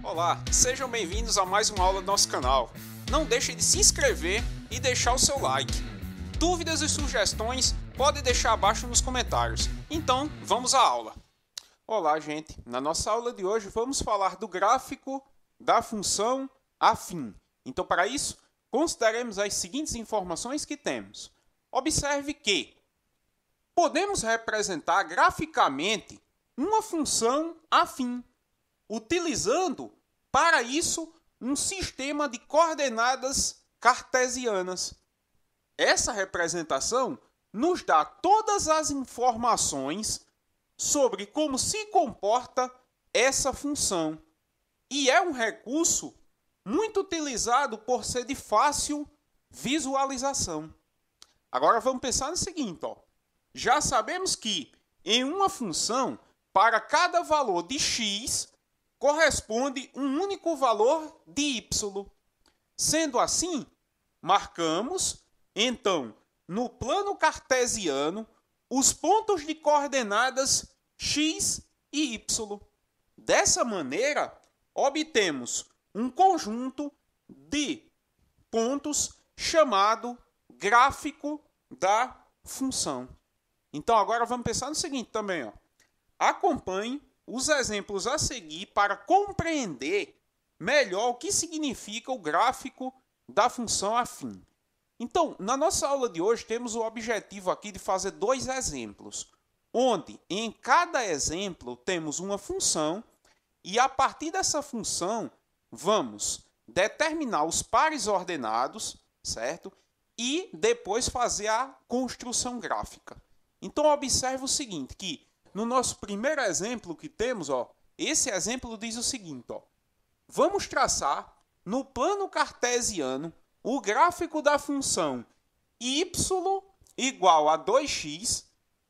Olá, sejam bem-vindos a mais uma aula do nosso canal. Não deixe de se inscrever e deixar o seu like. Dúvidas e sugestões pode deixar abaixo nos comentários. Então, vamos à aula. Olá, gente. Na nossa aula de hoje vamos falar do gráfico da função afim. Então, para isso, consideremos as seguintes informações que temos. Observe que podemos representar graficamente uma função afim, utilizando, para isso, um sistema de coordenadas cartesianas. Essa representação nos dá todas as informações sobre como se comporta essa função. E é um recurso muito utilizado por ser de fácil visualização. Agora vamos pensar no seguinte, ó. Já sabemos que em uma função, para cada valor de x, corresponde um único valor de y. Sendo assim, marcamos, então, no plano cartesiano, os pontos de coordenadas x e y. Dessa maneira, obtemos um conjunto de pontos chamado gráfico da função. Então, agora vamos pensar no seguinte também, ó. Acompanhe os exemplos a seguir para compreender melhor o que significa o gráfico da função afim. Então, na nossa aula de hoje, temos o objetivo aqui de fazer dois exemplos, onde em cada exemplo temos uma função e a partir dessa função vamos determinar os pares ordenados, certo? E depois fazer a construção gráfica. Então, observe o seguinte, que no nosso primeiro exemplo que temos, ó, esse exemplo diz o seguinte, ó, vamos traçar no plano cartesiano o gráfico da função y igual a 2x,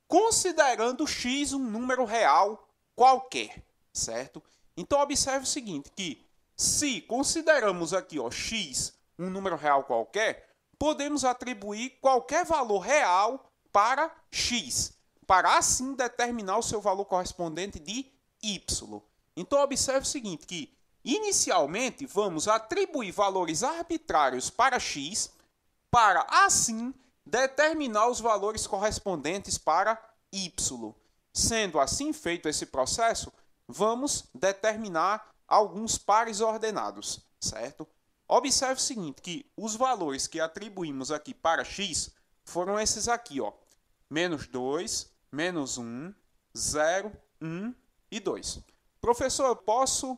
considerando x um número real qualquer, certo? Então, observe o seguinte, que se consideramos aqui, ó, x um número real qualquer, podemos atribuir qualquer valor real para x, para assim determinar o seu valor correspondente de y. Então, observe o seguinte, que inicialmente vamos atribuir valores arbitrários para x, para assim determinar os valores correspondentes para y. Sendo assim feito esse processo, vamos determinar alguns pares ordenados, certo? Observe o seguinte, que os valores que atribuímos aqui para x foram esses aqui, ó, menos 2, menos 1, 0, 1 e 2. Professor, eu posso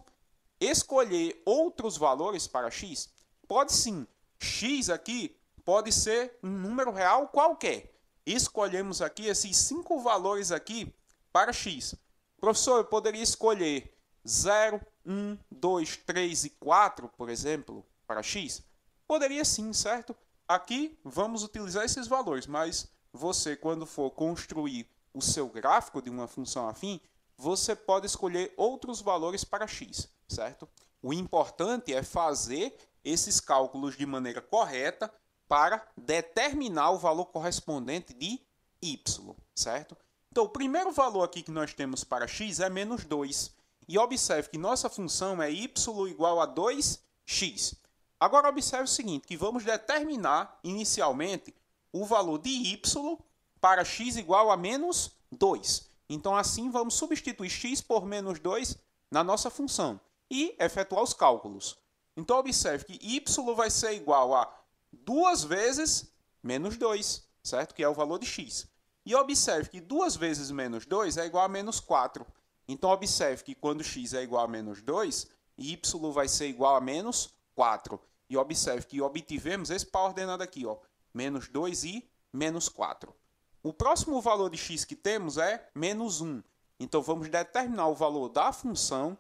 escolher outros valores para x? Pode sim. X aqui pode ser um número real qualquer. Escolhemos aqui esses 5 valores aqui para x. Professor, eu poderia escolher 0, 1, 2, 3 e 4, por exemplo, para x? Poderia sim, certo? Aqui vamos utilizar esses valores, mas você, quando for construir o seu gráfico de uma função afim, você pode escolher outros valores para x, certo? O importante é fazer esses cálculos de maneira correta para determinar o valor correspondente de y, certo? Então, o primeiro valor aqui que nós temos para x é menos 2. E observe que nossa função é y igual a 2x. Agora, observe o seguinte, que vamos determinar inicialmente o valor de y para x igual a menos 2. Então, assim, vamos substituir x por menos 2 na nossa função e efetuar os cálculos. Então, observe que y vai ser igual a 2 vezes menos 2, certo? Que é o valor de x. E observe que 2 vezes menos 2 é igual a menos 4. Então, observe que quando x é igual a menos 2, y vai ser igual a menos 4. E observe que obtivemos esse par ordenado aqui, ó, menos 2 e menos 4. O próximo valor de x que temos é menos 1. Então, vamos determinar o valor da função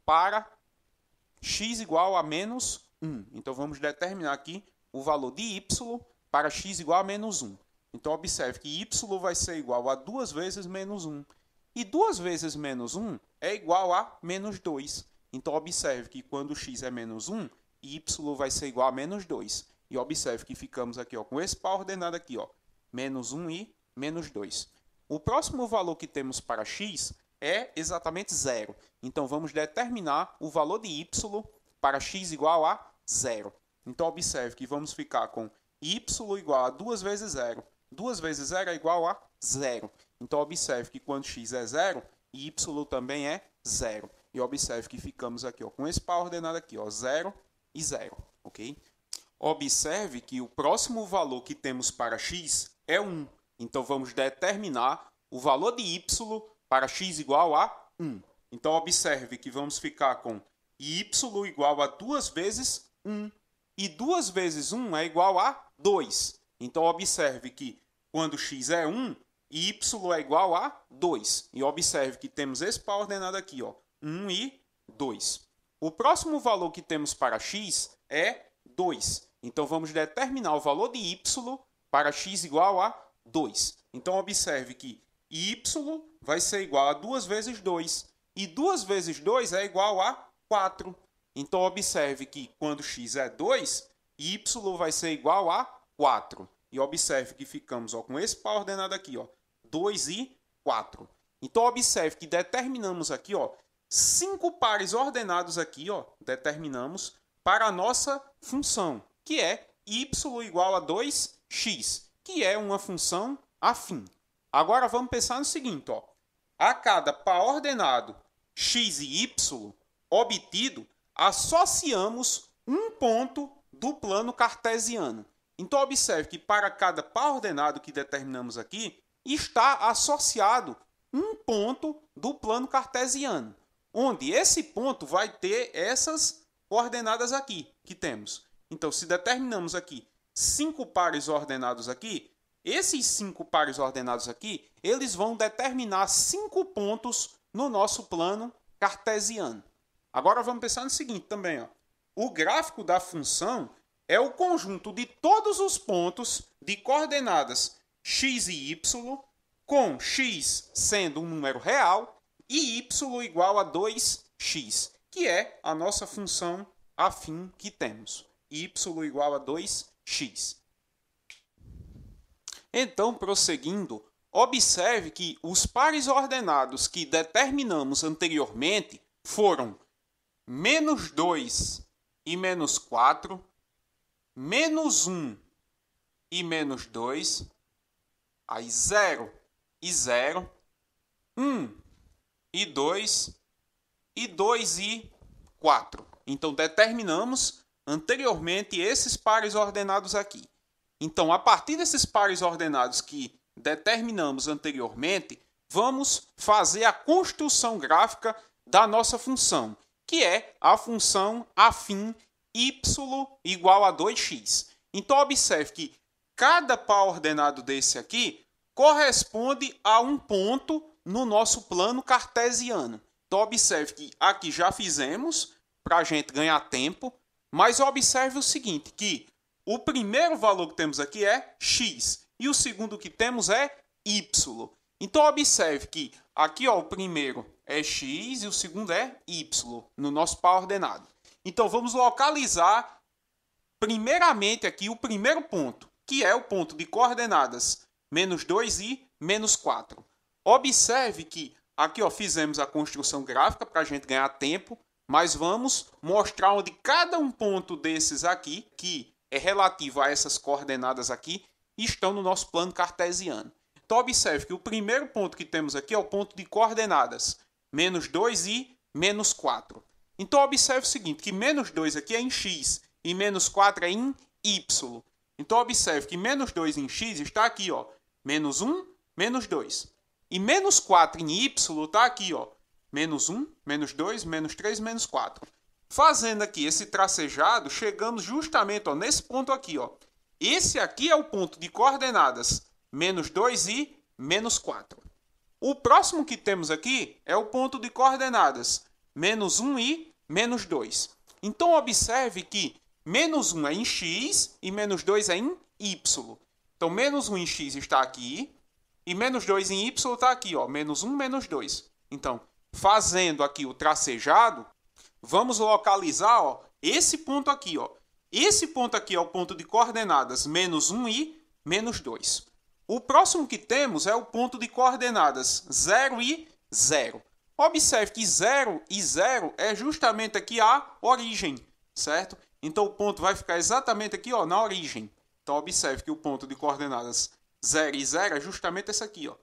para x igual a menos 1. Então, vamos determinar aqui o valor de y para x igual a menos 1. Então, observe que y vai ser igual a 2 vezes menos 1. E 2 vezes menos 1 é igual a menos 2. Então, observe que quando x é menos 1, y vai ser igual a menos 2. E observe que ficamos aqui, ó, com esse par ordenado aqui, ó, menos 1 e menos 2. O próximo valor que temos para x é exatamente zero. Então, vamos determinar o valor de y para x igual a zero. Então, observe que vamos ficar com y igual a 2 vezes zero. 2 vezes zero é igual a zero. Então, observe que quando x é zero, y também é zero. E observe que ficamos aqui com esse par ordenado aqui, 0 e 0. Ok? Observe que o próximo valor que temos para x é 1. Então, vamos determinar o valor de y para x igual a 1. Então, observe que vamos ficar com y igual a 2 vezes 1. E 2 vezes 1 é igual a 2. Então, observe que quando x é 1, y é igual a 2. E observe que temos esse par ordenado aqui, 1 e 2. O próximo valor que temos para x é 2. Então, vamos determinar o valor de y para x igual a 2. Então, observe que y vai ser igual a 2 vezes 2. E 2 vezes 2 é igual a 4. Então, observe que quando x é 2, y vai ser igual a 4. E observe que ficamos com esse par ordenado aqui, 2 e 4. Então, observe que determinamos aqui 5 pares ordenados aqui, determinamos para a nossa função, que é y igual a 2x, que é uma função afim. Agora, vamos pensar no seguinte, a cada par ordenado x e y obtido, associamos um ponto do plano cartesiano. Então, observe que para cada par ordenado que determinamos aqui, está associado um ponto do plano cartesiano, onde esse ponto vai ter essas coordenadas aqui que temos. Então, se determinamos aqui 5 pares ordenados aqui, esses 5 pares ordenados aqui, eles vão determinar 5 pontos no nosso plano cartesiano. Agora, vamos pensar no seguinte também. O gráfico da função é o conjunto de todos os pontos de coordenadas x e y, com x sendo um número real e y igual a 2x, que é a nossa função afim que temos. Y igual a 2x. Então, prosseguindo, observe que os pares ordenados que determinamos anteriormente foram menos 2 e menos 4, menos 1 e menos 2, aí 0 e 0, 1 e 2 e 4. Então, determinamos anteriormente esses pares ordenados aqui. Então, a partir desses pares ordenados que determinamos anteriormente, vamos fazer a construção gráfica da nossa função, que é a função afim y igual a 2x. Então, observe que cada par ordenado desse aqui corresponde a um ponto no nosso plano cartesiano. Então, observe que aqui já fizemos para a gente ganhar tempo, mas observe o seguinte, que o primeiro valor que temos aqui é x e o segundo que temos é y. Então, observe que aqui o primeiro é x e o segundo é y no nosso par ordenado. Então, vamos localizar primeiramente aqui o primeiro ponto, que é o ponto de coordenadas menos 2 e menos 4. Observe que aqui fizemos a construção gráfica para a gente ganhar tempo, mas vamos mostrar onde cada um ponto desses aqui, que é relativo a essas coordenadas aqui, estão no nosso plano cartesiano. Então, observe que o primeiro ponto que temos aqui é o ponto de coordenadas menos 2 e menos 4. Então, observe o seguinte, que menos 2 aqui é em x e menos 4 é em y. Então, observe que menos 2 em x está aqui, menos 1, menos 2. E menos 4 em y está aqui, menos 1, menos 2, menos 3, menos 4. Fazendo aqui esse tracejado, chegamos justamente nesse ponto aqui. Esse aqui é o ponto de coordenadas menos 2 e menos 4. O próximo que temos aqui é o ponto de coordenadas menos 1 e menos 2. Então, observe que menos 1 é em x e menos 2 é em y. Então, menos 1 em x está aqui e menos 2 em y está aqui, menos 1, menos 2. Então, fazendo aqui o tracejado, vamos localizar esse ponto aqui. Esse ponto aqui é o ponto de coordenadas menos 1 e menos 2. O próximo que temos é o ponto de coordenadas 0 e 0. Observe que 0 e 0 é justamente aqui a origem, certo? Então, o ponto vai ficar exatamente aqui, ó, na origem. Então, observe que o ponto de coordenadas 0 e 0 é justamente esse aqui, ó,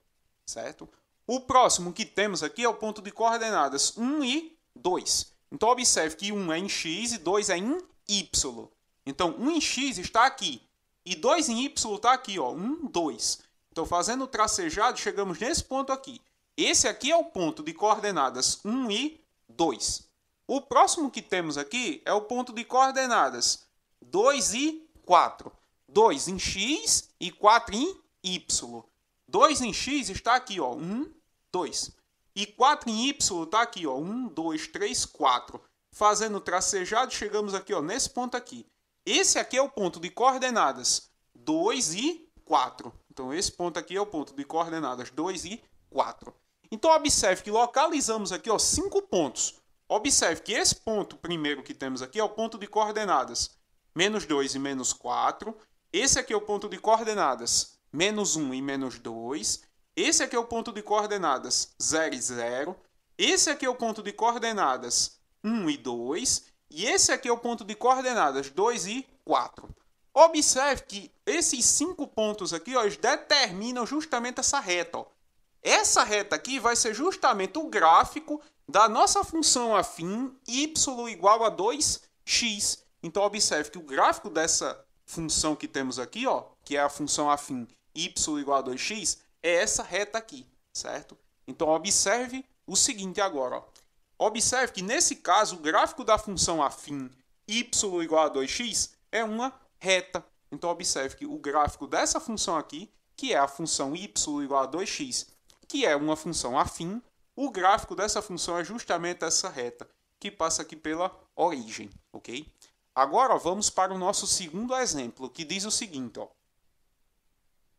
certo? O próximo que temos aqui é o ponto de coordenadas 1 e 2. Então, observe que 1 é em x e 2 é em y. Então, 1 em x está aqui e 2 em y está aqui, ó, 1, 2. Então, fazendo o tracejado, chegamos nesse ponto aqui. Esse aqui é o ponto de coordenadas 1 e 2. O próximo que temos aqui é o ponto de coordenadas 2 e 4. 2 em x e 4 em y. 2 em x está aqui, ó, 1, 2. E 4 em y está aqui, ó, 1, 2, 3, 4. Fazendo o tracejado, chegamos aqui, ó, nesse ponto aqui. Esse aqui é o ponto de coordenadas 2 e 4. Então, esse ponto aqui é o ponto de coordenadas 2 e 4. Então, observe que localizamos aqui, ó, 5 pontos. Observe que esse ponto primeiro que temos aqui é o ponto de coordenadas menos 2 e menos 4. Esse aqui é o ponto de coordenadas menos 1 e menos 2. Esse aqui é o ponto de coordenadas 0 e 0. Esse aqui é o ponto de coordenadas 1 e 2. E esse aqui é o ponto de coordenadas 2 e 4. Observe que esses 5 pontos aqui, ó, eles determinam justamente essa reta, ó. Essa reta aqui vai ser justamente o gráfico da nossa função afim y igual a 2x. Então, observe que o gráfico dessa função que temos aqui, ó, que é a função afim y igual a 2x, é essa reta aqui, certo? Então, observe o seguinte agora, ó. Observe que, nesse caso, o gráfico da função afim y igual a 2x é uma reta. Então, observe que o gráfico dessa função aqui, que é a função y igual a 2x, que é uma função afim, o gráfico dessa função é justamente essa reta, que passa aqui pela origem, ok? Agora, ó, vamos para o nosso segundo exemplo, que diz o seguinte, ó.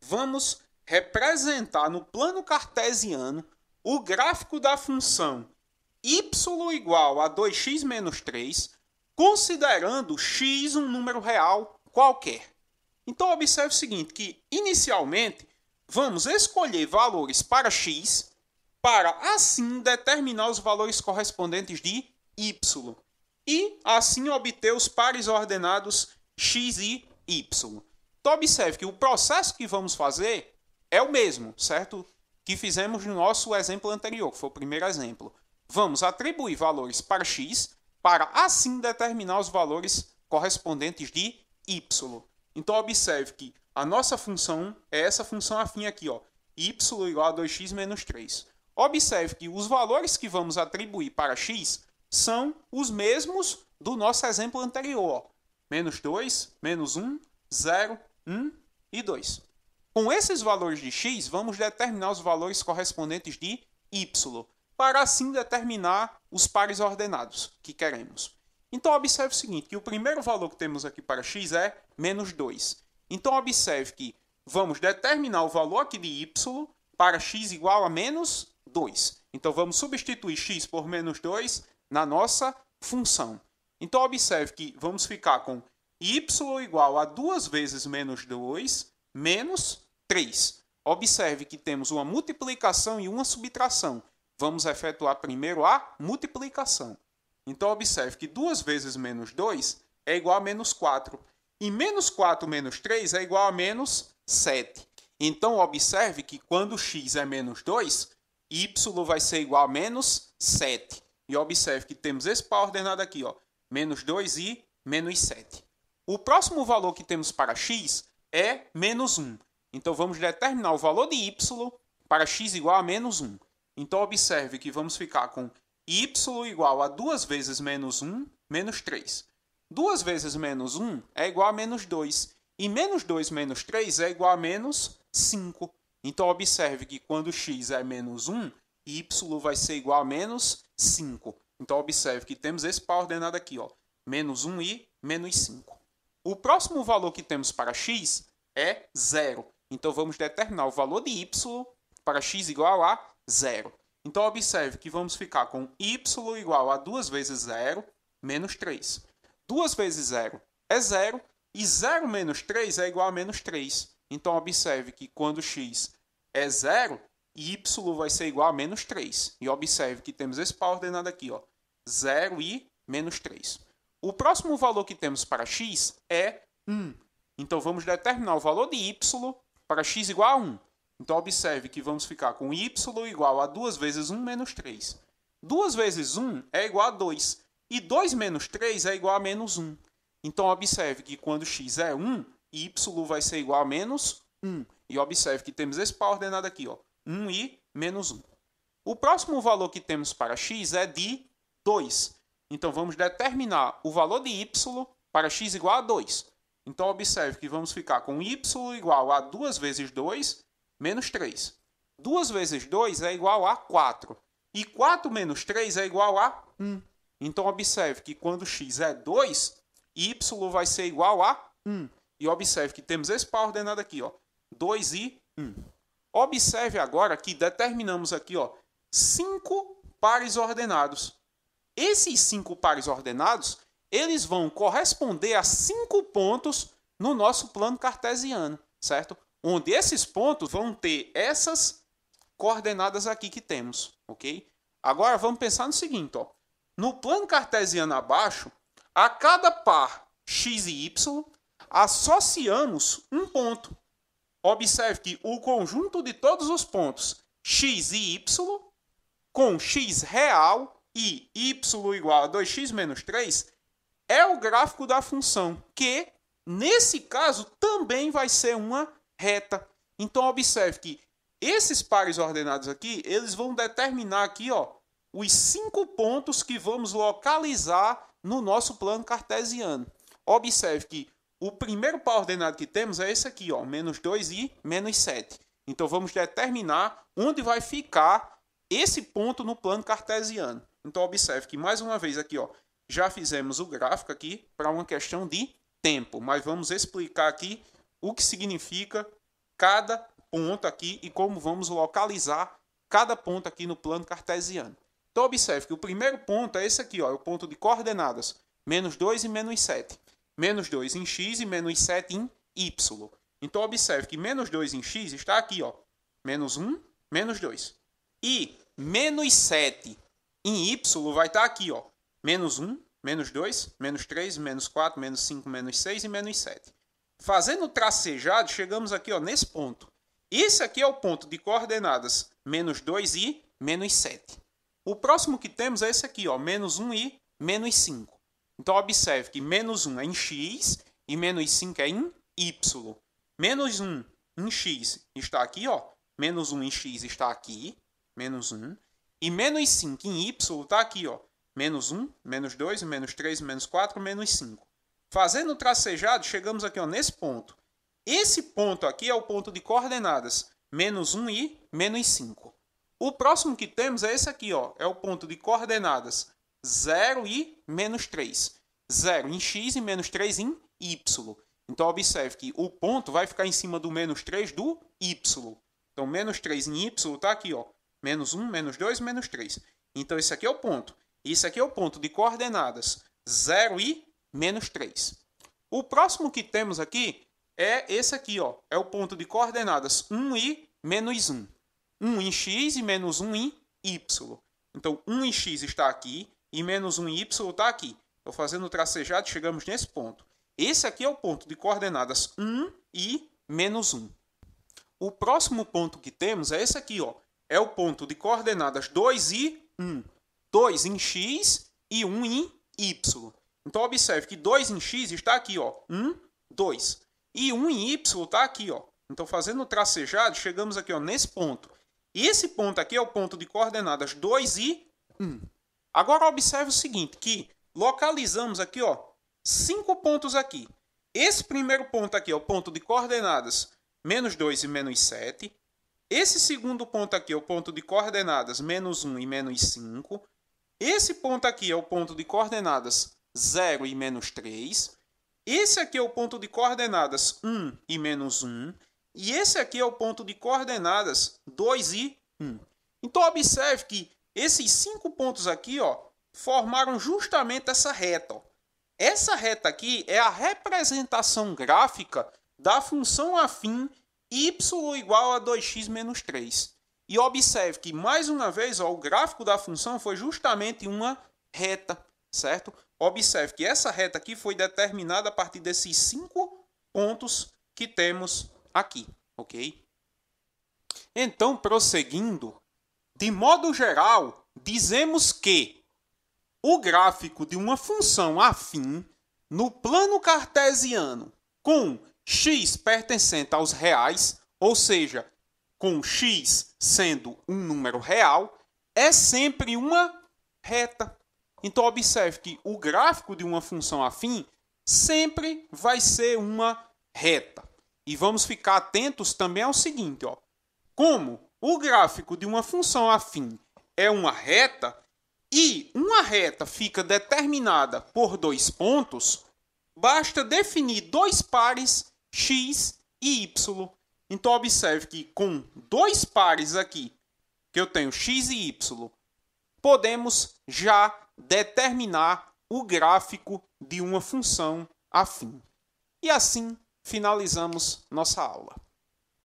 Vamos representar no plano cartesiano o gráfico da função y igual a 2x menos 3, considerando x um número real qualquer. Então, observe o seguinte, que inicialmente vamos escolher valores para x, para assim determinar os valores correspondentes de y, e assim obter os pares ordenados x e y. Então, observe que o processo que vamos fazer é o mesmo, certo? Que fizemos no nosso exemplo anterior, que foi o primeiro exemplo. Vamos atribuir valores para x, para assim determinar os valores correspondentes de y. Então, observe que a nossa função é essa função afim aqui, ó, y igual a 2x menos 3. Observe que os valores que vamos atribuir para x são os mesmos do nosso exemplo anterior, ó. Menos 2, menos 1, 0, 1 e 2. Com esses valores de x, vamos determinar os valores correspondentes de y, para assim determinar os pares ordenados que queremos. Então, observe o seguinte, que o primeiro valor que temos aqui para x é menos 2. Então, observe que vamos determinar o valor aqui de y para x igual a menos 2. Então, vamos substituir x por menos 2 na nossa função. Então, observe que vamos ficar com y igual a 2 vezes menos 2 menos 3. Observe que temos uma multiplicação e uma subtração. Vamos efetuar primeiro a multiplicação. Então, observe que 2 vezes menos 2 é igual a menos 4. E menos 4 menos 3 é igual a menos 7. Então, observe que quando x é menos 2, y vai ser igual a menos 7. E observe que temos esse par ordenado aqui, ó, menos 2 e menos 7. O próximo valor que temos para x é menos 1. Então, vamos determinar o valor de y para x igual a menos 1. Então, observe que vamos ficar com y igual a 2 vezes menos 1, menos 3. 2 vezes menos 1 é igual a menos 2. E menos 2 menos 3 é igual a menos 5. Então, observe que quando x é menos 1, y vai ser igual a menos 5. Então, observe que temos esse par ordenado aqui, ó, menos 1 e menos 5. O próximo valor que temos para x é 0. Então, vamos determinar o valor de y para x igual a 0. Então, observe que vamos ficar com y igual a 2 vezes 0, menos 3. 2 vezes 0 é 0, e 0 menos 3 é igual a menos 3. Então, observe que quando x é 0, y vai ser igual a menos 3. E observe que temos esse par ordenado aqui, ó, 0 e menos 3. O próximo valor que temos para x é 1. Então, vamos determinar o valor de y para x igual a 1. Então, observe que vamos ficar com y igual a 2 vezes 1 menos 3. 2 vezes 1 é igual a 2. E 2 menos 3 é igual a menos 1. Então, observe que quando x é 1, y vai ser igual a menos 1. E observe que temos esse par ordenado aqui, ó, 1 e menos 1. O próximo valor que temos para x é de 2. Então, vamos determinar o valor de y para x igual a 2. Então, observe que vamos ficar com y igual a 2 vezes 2 menos 3. 2 vezes 2 é igual a 4. E 4 menos 3 é igual a 1. Então, observe que quando x é 2, y vai ser igual a 1. E observe que temos esse par ordenado aqui, ó, 2 e 1. Observe agora que determinamos aqui, ó, 5 pares ordenados. Esses 5 pares ordenados, eles vão corresponder a 5 pontos no nosso plano cartesiano, certo? Onde esses pontos vão ter essas coordenadas aqui que temos, ok? Agora vamos pensar no seguinte, ó. No plano cartesiano abaixo, a cada par x e y, associamos um ponto. Observe que o conjunto de todos os pontos x e y com x real e y igual a 2x menos 3 é o gráfico da função, que, nesse caso, também vai ser uma reta. Então, observe que esses pares ordenados aqui, eles vão determinar aqui, ó, os 5 pontos que vamos localizar no nosso plano cartesiano. Observe que o primeiro par ordenado que temos é esse aqui, ó, menos 2 e menos 7. Então, vamos determinar onde vai ficar esse ponto no plano cartesiano. Então, observe que, mais uma vez aqui, ó, já fizemos o gráfico aqui para uma questão de tempo. Mas vamos explicar aqui o que significa cada ponto aqui e como vamos localizar cada ponto aqui no plano cartesiano. Então, observe que o primeiro ponto é esse aqui, ó, é o ponto de coordenadas menos 2 e menos 7. Menos 2 em x e menos 7 em y. Então, observe que menos 2 em x está aqui, ó, menos 1, menos 2. E menos 7 em y vai estar aqui, ó, menos 1, menos 2, menos 3, menos 4, menos 5, menos 6 e menos 7. Fazendo o tracejado, chegamos aqui, ó, nesse ponto. Esse aqui é o ponto de coordenadas menos 2 e menos 7. O próximo que temos é esse aqui, ó, menos 1 e menos 5. Então, observe que menos 1 é em x e menos 5 é em y. Menos 1 em x está aqui, ó. Menos 1 em x está aqui, menos 1. E menos 5 em y está aqui, ó. Menos 1, menos 2, menos 3, menos 4, menos 5. Fazendo o tracejado, chegamos aqui, ó, nesse ponto. Esse ponto aqui é o ponto de coordenadas menos 1 e menos 5. O próximo que temos é esse aqui, ó, é o ponto de coordenadas 0 e menos 3. 0 em x e menos 3 em y. Então, observe que o ponto vai ficar em cima do menos 3 do y. Então, menos 3 em y está aqui, ó, menos 1, menos 2, menos 3. Então, esse aqui é o ponto. Esse aqui é o ponto de coordenadas 0 e menos 3. O próximo que temos aqui é esse aqui, ó, é o ponto de coordenadas 1 e menos 1. 1 em x e menos 1 em y. Então, 1 em x está aqui e menos 1 em y está aqui. Estou fazendo o tracejado, chegamos nesse ponto. Esse aqui é o ponto de coordenadas 1 e menos 1. O próximo ponto que temos é esse aqui, ó, é o ponto de coordenadas 2 e 1. 2 em x e 1 em y. Então, observe que 2 em x está aqui, ó, 1, 2. E 1 em y está aqui, ó. Então, fazendo o tracejado, chegamos aqui, ó, nesse ponto. E esse ponto aqui é o ponto de coordenadas 2 e 1. Agora, observe o seguinte, que localizamos aqui, ó, 5 pontos aqui. Esse primeiro ponto aqui é o ponto de coordenadas menos 2 e menos 7. Esse segundo ponto aqui é o ponto de coordenadas menos 1 e menos 5. Esse ponto aqui é o ponto de coordenadas 0 e menos 3. Esse aqui é o ponto de coordenadas 1 e menos 1. E esse aqui é o ponto de coordenadas 2 e 1. Então, observe que esses 5 pontos aqui, ó, formaram justamente essa reta. Ó. Essa reta aqui é a representação gráfica da função afim y igual a 2x menos 3. E observe que, mais uma vez, ó, o gráfico da função foi justamente uma reta, certo? Observe que essa reta aqui foi determinada a partir desses 5 pontos que temos aqui, ok? Então, prosseguindo, de modo geral, dizemos que o gráfico de uma função afim no plano cartesiano com x pertencente aos reais, ou seja, com x sendo um número real, é sempre uma reta. Então, observe que o gráfico de uma função afim sempre vai ser uma reta. E vamos ficar atentos também ao seguinte, ó. Como o gráfico de uma função afim é uma reta, e uma reta fica determinada por 2 pontos, basta definir 2 pares x e y. Então, observe que com 2 pares aqui, que eu tenho x e y, podemos já determinar o gráfico de uma função afim. E assim finalizamos nossa aula.